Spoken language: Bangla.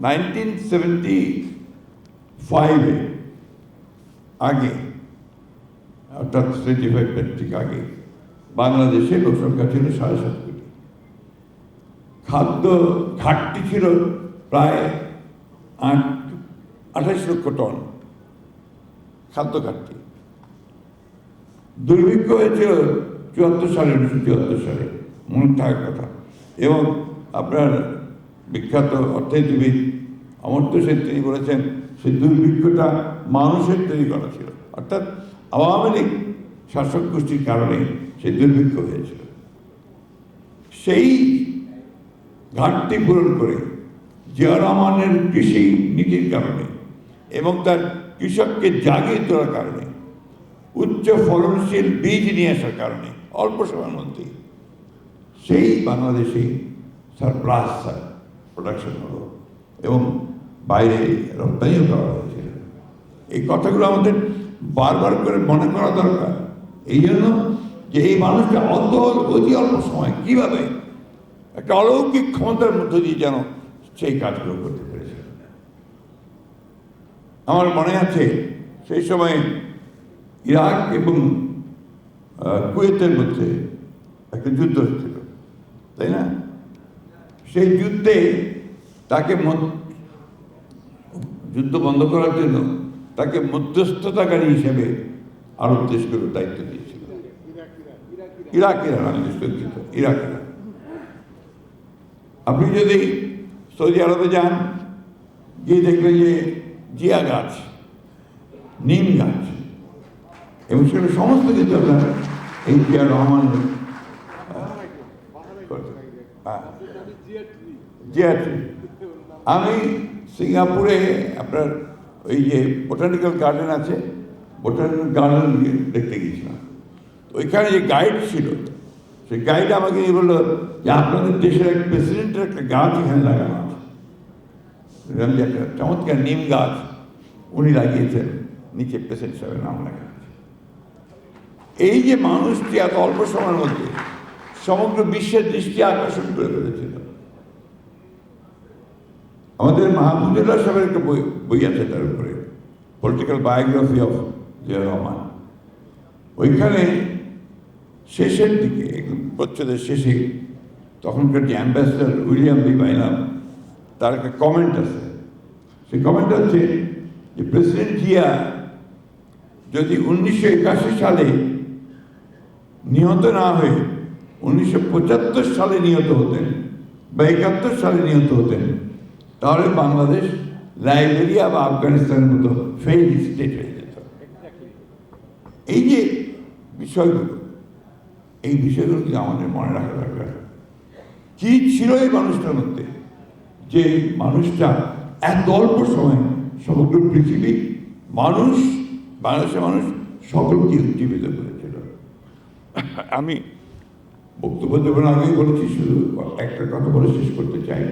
1975-এ আগে, অর্থাৎ 75 ঠিক আগে, বাংলাদেশে লোকসংখ্যা ছিল 7.5 কোটি। খাদ্য ঘাটতি ছিল প্রায় 28 লক্ষ টন খাদ্য ঘাটতি। দুর্ভিক্ষ হয়েছিল 1974 সালে, মনে থাকার কথা। এবং আপনার বিখ্যাত অর্থনীতিবিদ অমর্ত্য সেন তিনি বলেছেন সেই দুর্ভিক্ষটা মানুষের তৈরি করা ছিল, অর্থাৎ আওয়ামী লীগ শাসক গোষ্ঠীর কারণে সেই দুর্ভিক্ষ হয়েছিল। সেই ঘাটতি পূরণ করে জিয়া রহমানের কৃষি নীতির কারণে এবং তার কৃষককে জাগিয়ে তোলার কারণে, উচ্চ ফলনশীল বীজ নিয়ে আসার কারণে অল্প সময়ের মধ্যে সেই বাংলাদেশে সারপ্লাস প্রোডাকশন হলো এবং বাইরে রপ্তানিও করা হয়েছিল। এই কথাগুলো আমাদের বারবার করে মনে করা দরকার, এই জন্য যে এই মানুষটা অতি অল্প সময় কীভাবে একটা অলৌকিক ক্ষমতার মধ্য দিয়ে যেন সেই কাজগুলো করতে পেরেছে। আমার মনে আছে সেই সময় ইরাক এবং কুয়েতের মধ্যে একটা যুদ্ধ হয়েছিল, তাই না? সেই যুদ্ধে তাকে যুদ্ধ বন্ধ করার জন্য তাকে মধ্যস্থতাকারী হিসেবে আরব দেশগুলো দায়িত্ব দিয়েছিল। ইরাকিরা, আমি দুঃখিত, ইরাকিরা। আপনি যদি সৌদি আরবে যান, গিয়ে দেখবেন যে জিয়া গাছ, নিম গাছ এবং সেগুলো সমস্ত কিছু আপনার এই জিয়া রহমান জিয়া ট্রি। আমি সিঙ্গাপুরে আপনার ওই যে বোটানিক্যাল গার্ডেন আছে, বোটানিক্যাল গার্ডেন দেখতে গিয়েছিলাম। ওইখানে যে গাইড ছিল, সেই গাইড আমাকে বললো যে আপনাদের দেশের এক প্রেসিডেন্টের একটা গাছ এখানে লাগানো আছে, একটা চমৎকার নিম গাছ উনি লাগিয়েছেন, নিচে প্রেসিডেন্ট সাহেবের নাম লাগানো আছে। এই যে মানুষটি এত অল্প সময়ের মধ্যে সমগ্র বিশ্বের দৃষ্টি আকর্ষণ করে ফেলেছিল। আমাদের মাহমুদুল্লাহ সাহেবের একটা বই আছে তার উপরে, political biography of Zia Rahman. ওইখানে শেষের দিকে, প্রচ্ছদের শেষে, তখনকার যে অ্যাম্বাসেডার উইলিয়াম বি বাইনাম, তার একটা কমেন্ট আছে। সেই কমেন্ট হচ্ছে যে প্রেসিডেন্ট জিয়া যদি 1981 সালে নিহত না হয়ে 1975 সালে নিহত হতেন বা 71 সালে নিহত হতেন, তাহলে বাংলাদেশ লাইবেরিয়া বা আফগানিস্তানের মতো ফেইল স্টেট হয়ে যেত। এই যে বিষয়গুলো, এই বিষয়গুলো কিন্তু আমাদের মনে রাখা দরকার। কি ছিল এই মানুষটার মধ্যে, যে মানুষটা এত অল্প সময় সমগ্র পৃথিবী মানুষ, বাংলাদেশের মানুষ সকলকে উজ্জীবিত করেছিল। আমি বক্তব্য দেবেন আগেই বলেছি, শুধু একটা কথা বলে শেষ করতে চাই।